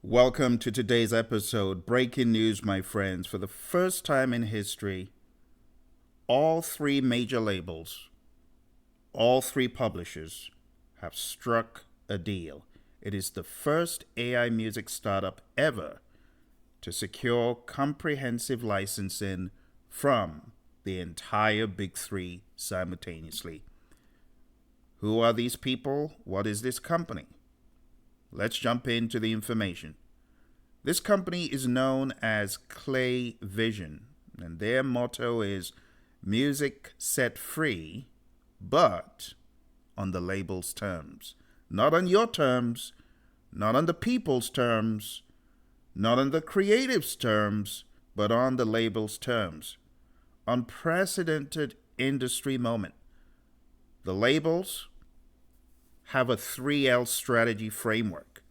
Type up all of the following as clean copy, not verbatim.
Welcome to today's episode. Breaking news, my friends. For the first time in history, all three major labels, all three publishers have struck a deal. It is the first AI music startup ever to secure comprehensive licensing from the entire big three simultaneously. Who are these people? What is this company? Let's jump into the information. This company is known as KLAY Vision, and their motto is music set free, but on the label's terms. Not on your terms, not on the people's terms, not on the creative's terms, but on the label's terms. Unprecedented industry moment. The labels have a 3L strategy framework.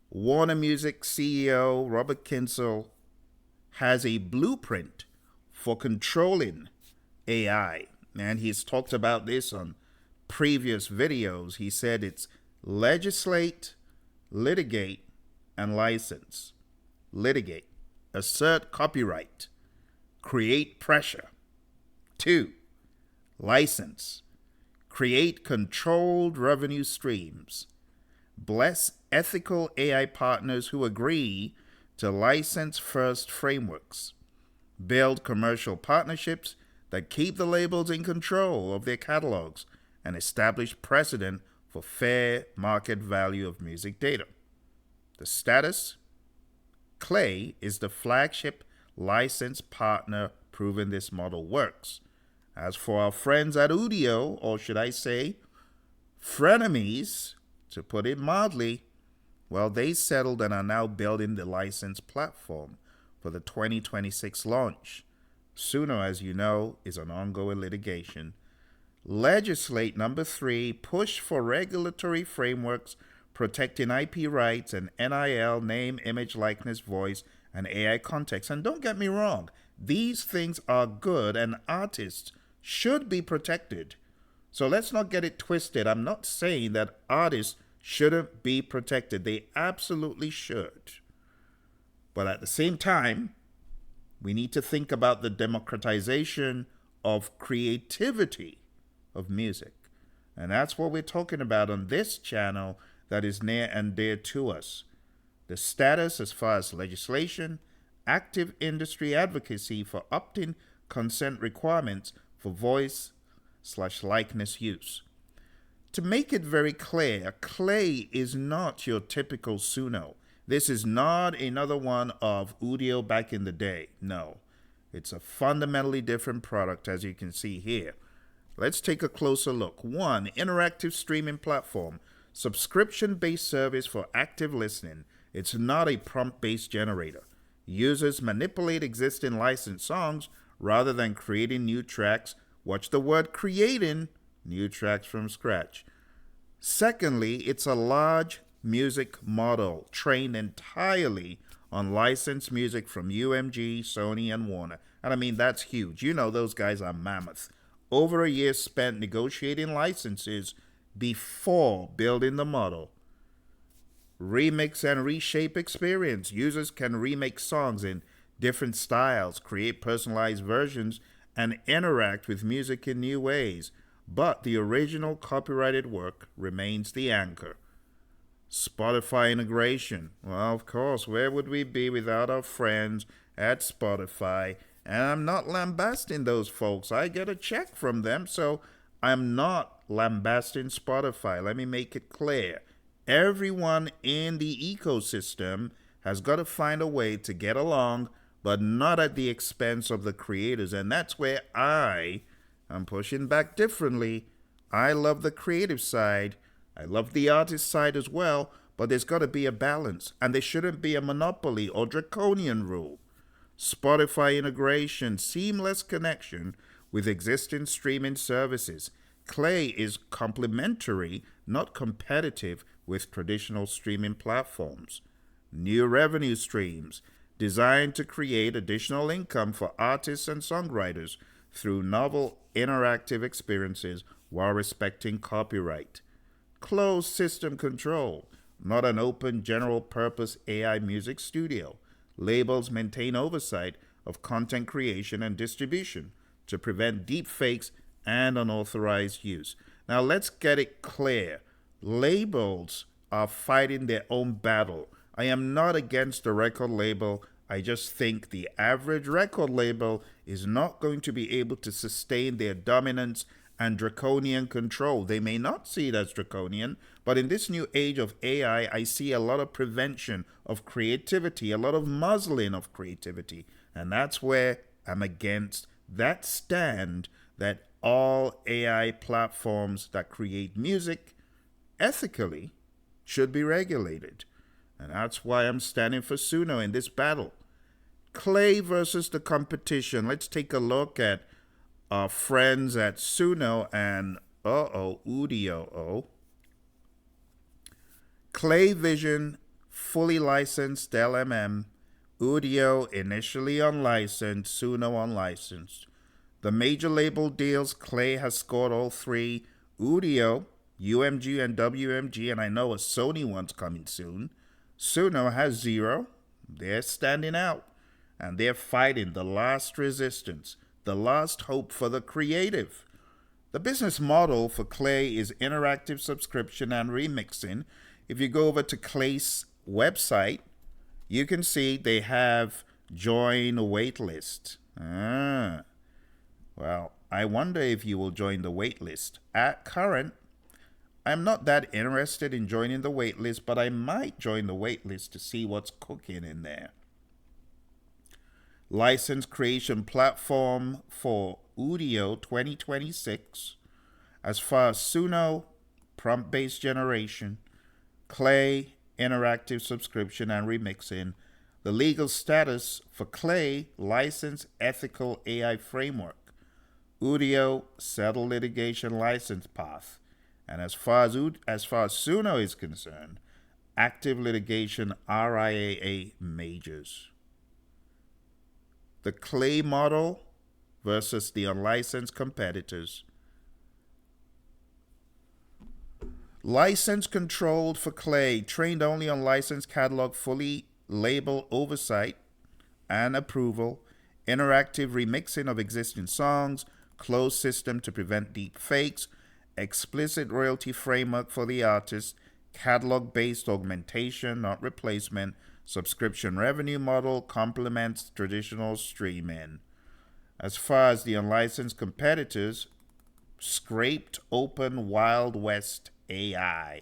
Warner Music CEO Robert Kyncl has a blueprint for controlling AI, and he's talked about this on previous videos. He said it's legislate, litigate, and license. Litigate, assert copyright, create pressure. 2, license, create controlled revenue streams, bless ethical AI partners who agree to license-first frameworks, build commercial partnerships that keep the labels in control of their catalogs, and establish precedent for fair market value of music data. The status? KLAY is the flagship license partner proving this model works. As for our friends at Udio, or should I say, frenemies, to put it mildly, well, they settled and are now building the license platform for the 2026 launch. Suno, as you know, is an ongoing litigation. Legislate, number 3, push for regulatory frameworks protecting IP rights and NIL, name, image, likeness, voice, and AI context. And don't get me wrong, these things are good and artists should be protected. So let's not get it twisted. I'm not saying that artists shouldn't be protected. They absolutely should. But at the same time, we need to think about the democratization of creativity of music. And that's what we're talking about on this channel that is near and dear to us. The status as far as legislation, active industry advocacy for opt-in consent requirements for voice/likeness use. To make it very clear, KLAY is not your typical Suno. This is not another one of Udio back in the day. No, it's a fundamentally different product, as you can see here. Let's take a closer look. 1, interactive streaming platform, subscription-based service for active listening. It's not a prompt-based generator. Users manipulate existing licensed songs rather than creating new tracks. Watch the word creating new tracks from scratch. Secondly, it's a large music model trained entirely on licensed music from UMG, Sony, and Warner. And I mean, that's huge. You know those guys are mammoth. Over a year spent negotiating licenses before building the model. Remix and reshape experience. Users can remake songs in different styles, create personalized versions, and interact with music in new ways. But the original copyrighted work remains the anchor. Spotify integration. Well, of course, where would we be without our friends at Spotify? And I'm not lambasting those folks. I get a check from them, so I'm not lambasting Spotify. Let me make it clear. Everyone in the ecosystem has got to find a way to get along, but not at the expense of the creators. And that's where I'm pushing back differently. I love the creative side. I love the artist side as well, but there's got to be a balance, and there shouldn't be a monopoly or draconian rule. Spotify integration, seamless connection with existing streaming services. KLAY is complementary, not competitive with traditional streaming platforms. New revenue streams, designed to create additional income for artists and songwriters through novel interactive experiences while respecting copyright. Closed system control, not an open general purpose AI music studio. Labels maintain oversight of content creation and distribution to prevent deepfakes and unauthorized use. Now let's get it clear. Labels are fighting their own battle. I am not against the record label. I just think the average record label is not going to be able to sustain their dominance and draconian control. They may not see it as draconian, but in this new age of AI, I see a lot of prevention of creativity, a lot of muzzling of creativity. And that's where I'm against that stand that all AI platforms that create music ethically should be regulated. And that's why I'm standing for Suno in this battle. KLAY versus the competition. Let's take a look at our friends at Suno and Udio. KLAY Vision, fully licensed LMM. Udio, initially unlicensed. Suno, unlicensed. The major label deals, KLAY has scored all three. Udio, UMG and WMG, and I know a Sony one's coming soon. Suno has 0. They're standing out. And they're fighting the last resistance, the last hope for the creative. The business model for KLAY is interactive subscription and remixing. If you go over to KLAY's website, you can see they have join waitlist. Well, I wonder if you will join the waitlist. At current, I'm not that interested in joining the waitlist, but I might join the waitlist to see what's cooking in there. License creation platform for Udio 2026. As far as Suno, prompt-based generation. KLAY, interactive subscription and remixing. The legal status for KLAY, licensed ethical AI framework. Udio, settled litigation license path. And as far as Suno is concerned, active litigation RIAA majors. The KLAY model versus the unlicensed competitors. License controlled for KLAY, trained only on licensed catalog, fully label oversight and approval, interactive remixing of existing songs, closed system to prevent deep fakes, explicit royalty framework for the artist, catalog-based augmentation, not replacement, subscription revenue model complements traditional streaming. As far as the unlicensed competitors, scraped open Wild West AI,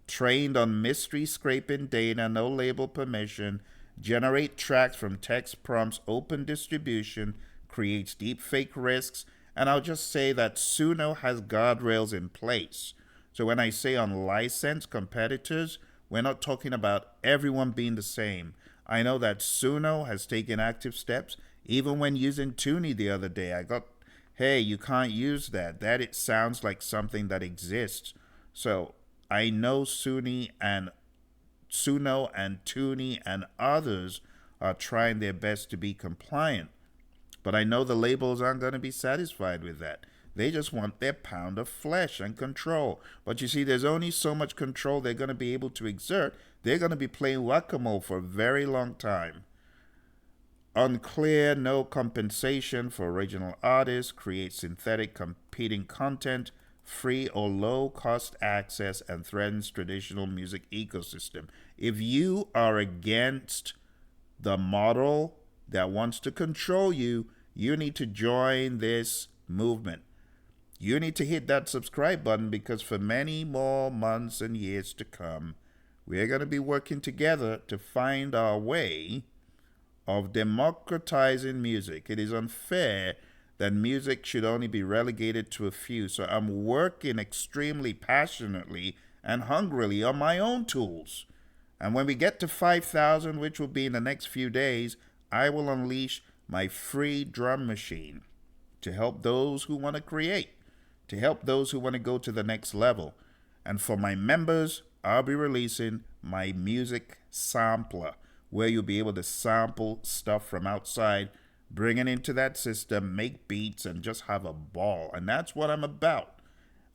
trained on mystery scraping data, no label permission, generate tracks from text prompts, open distribution, creates deepfake risks, and I'll just say that Suno has guardrails in place. So when I say unlicensed competitors, we're not talking about everyone being the same. I know that Suno has taken active steps. Even when using Toonie the other day, I got, hey, you can't use that. That it sounds like something that exists. So I know Suno and Toonie and others are trying their best to be compliant. But I know the labels aren't going to be satisfied with that. They just want their pound of flesh and control. But you see, there's only so much control they're going to be able to exert. They're going to be playing whack-a-mole for a very long time. Unclear, no compensation for original artists, create synthetic competing content, free or low-cost access, and threatens traditional music ecosystem. If you are against the model that wants to control you, you need to join this movement. You need to hit that subscribe button because for many more months and years to come, we're going to be working together to find our way of democratizing music. It is unfair that music should only be relegated to a few. So I'm working extremely passionately and hungrily on my own tools. And when we get to 5,000, which will be in the next few days, I will unleash my free drum machine to help those who want to create, to help those who want to go to the next level. And for my members, I'll be releasing my music sampler, where you'll be able to sample stuff from outside, bring it into that system, make beats, and just have a ball. And that's what I'm about.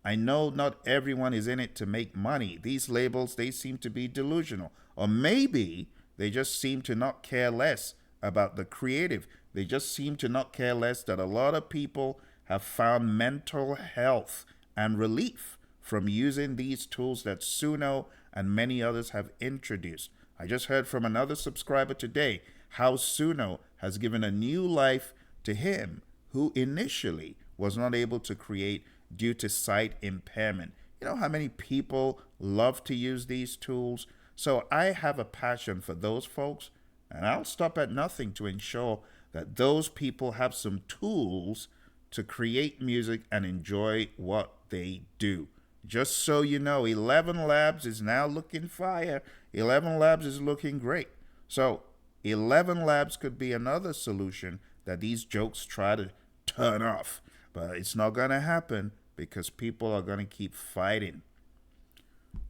I know not everyone is in it to make money. These labels, they seem to be delusional. Or maybe they just seem to not care less about the creative. They just seem to not care less that a lot of people have found mental health and relief from using these tools that Suno and many others have introduced. I just heard from another subscriber today how Suno has given a new life to him who initially was not able to create due to sight impairment. You know how many people love to use these tools? So I have a passion for those folks, and I'll stop at nothing to ensure that those people have some tools to create music and enjoy what they do. Just so you know, 11 Labs is now looking fire. 11 Labs is looking great. So 11 Labs could be another solution that these jokes try to turn off. But it's not going to happen because people are going to keep fighting.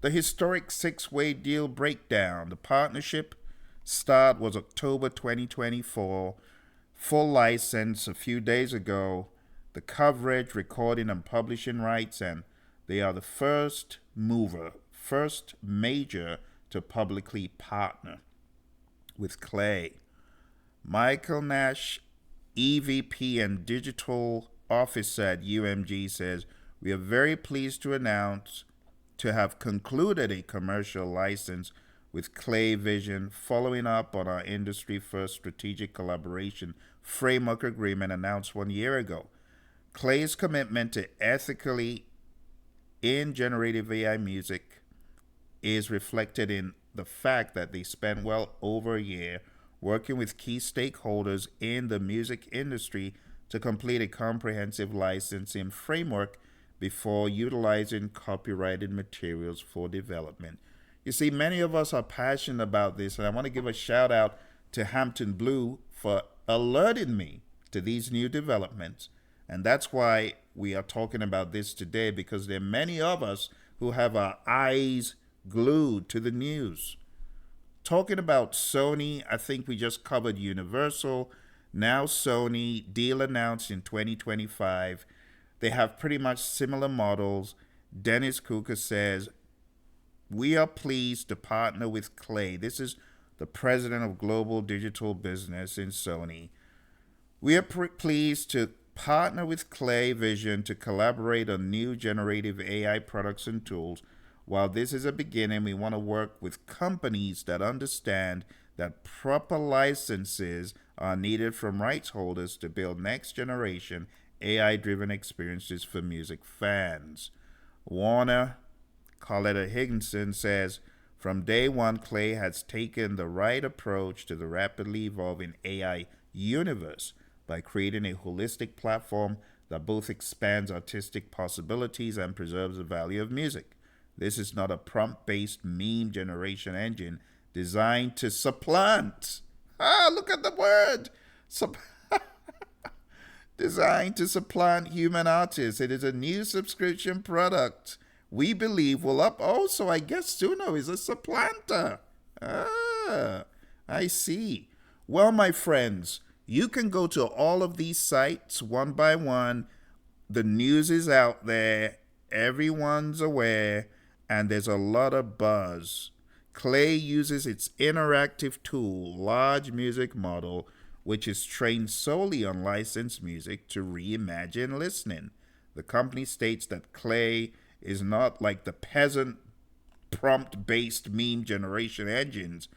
The historic six-way deal breakdown. The partnership start was October 2024. Full license a few days ago. The coverage, recording, and publishing rights, and they are the first mover, first major to publicly partner with KLAY. Michael Nash, EVP and Digital Officer at UMG, says, "We are very pleased to announce to have concluded a commercial license with KLAY Vision, following up on our industry-first strategic collaboration framework agreement announced 1 year ago. KLAY's commitment to ethically in generative AI music is reflected in the fact that they spent well over a year working with key stakeholders in the music industry to complete a comprehensive licensing framework before utilizing copyrighted materials for development." You see, many of us are passionate about this, and I want to give a shout out to Hampton Blue for alerting me to these new developments. And that's why we are talking about this today, because there are many of us who have our eyes glued to the news. Talking about Sony, I think we just covered Universal. Now Sony, deal announced in 2025. They have pretty much similar models. Dennis Cooker says, "We are pleased to partner with KLAY." This is the president of global digital business in Sony. "We are pleased to partner with KLAY Vision to collaborate on new generative AI products and tools. While this is a beginning, we want to work with companies that understand that proper licenses are needed from rights holders to build next generation AI-driven experiences for music fans." Warner Carletta Higginson says, "From day one, KLAY has taken the right approach to the rapidly evolving AI universe by creating a holistic platform that both expands artistic possibilities and preserves the value of music. This is not a prompt-based meme generation engine designed to supplant." Look at the word! Designed to supplant human artists. It is a new subscription product we believe will so I guess Suno is a supplanter. I see. Well, my friends, you can go to all of these sites one by one. The news is out there. Everyone's aware, and there's a lot of buzz. KLAY uses its interactive tool, large music model, which is trained solely on licensed music, to reimagine listening. The company states that KLAY is not like the peasant prompt-based meme generation engines,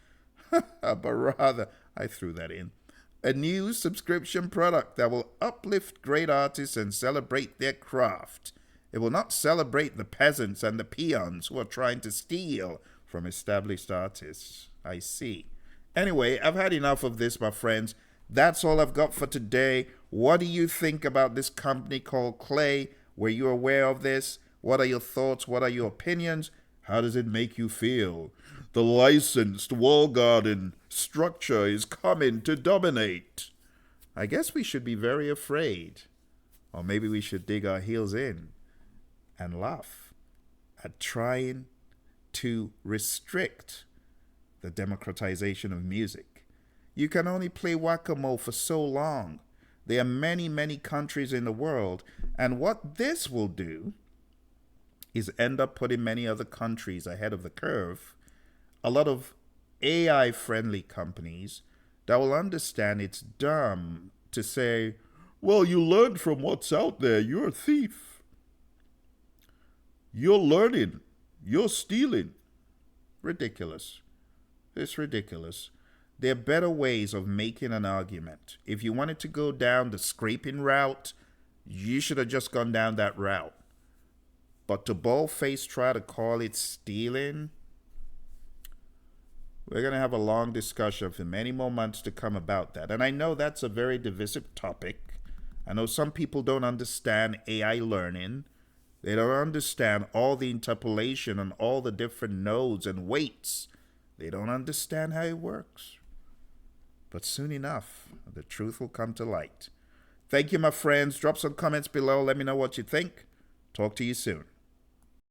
but rather, I threw that in, a new subscription product that will uplift great artists and celebrate their craft. It will not celebrate the peasants and the peons who are trying to steal from established artists. I see. Anyway, I've had enough of this, my friends. That's all I've got for today. What do you think about this company called KLAY? Were you aware of this? What are your thoughts? What are your opinions? How does it make you feel? The licensed walled garden structure is coming to dominate. I guess we should be very afraid. Or maybe we should dig our heels in and laugh at trying to restrict the democratization of music. You can only play whack-a-mole for so long. There are many, many countries in the world, and what this will do is end up putting many other countries ahead of the curve. A lot of AI friendly companies that will understand it's dumb to say, well, you learned from what's out there. You're a thief. You're learning. You're stealing. Ridiculous. It's ridiculous. There are better ways of making an argument. If you wanted to go down the scraping route, you should have just gone down that route. But to boldface try to call it stealing, we're going to have a long discussion for many more months to come about that. And I know that's a very divisive topic. I know some people don't understand AI learning. They don't understand all the interpolation and all the different nodes and weights. They don't understand how it works. But soon enough, the truth will come to light. Thank you, my friends. Drop some comments below. Let me know what you think. Talk to you soon.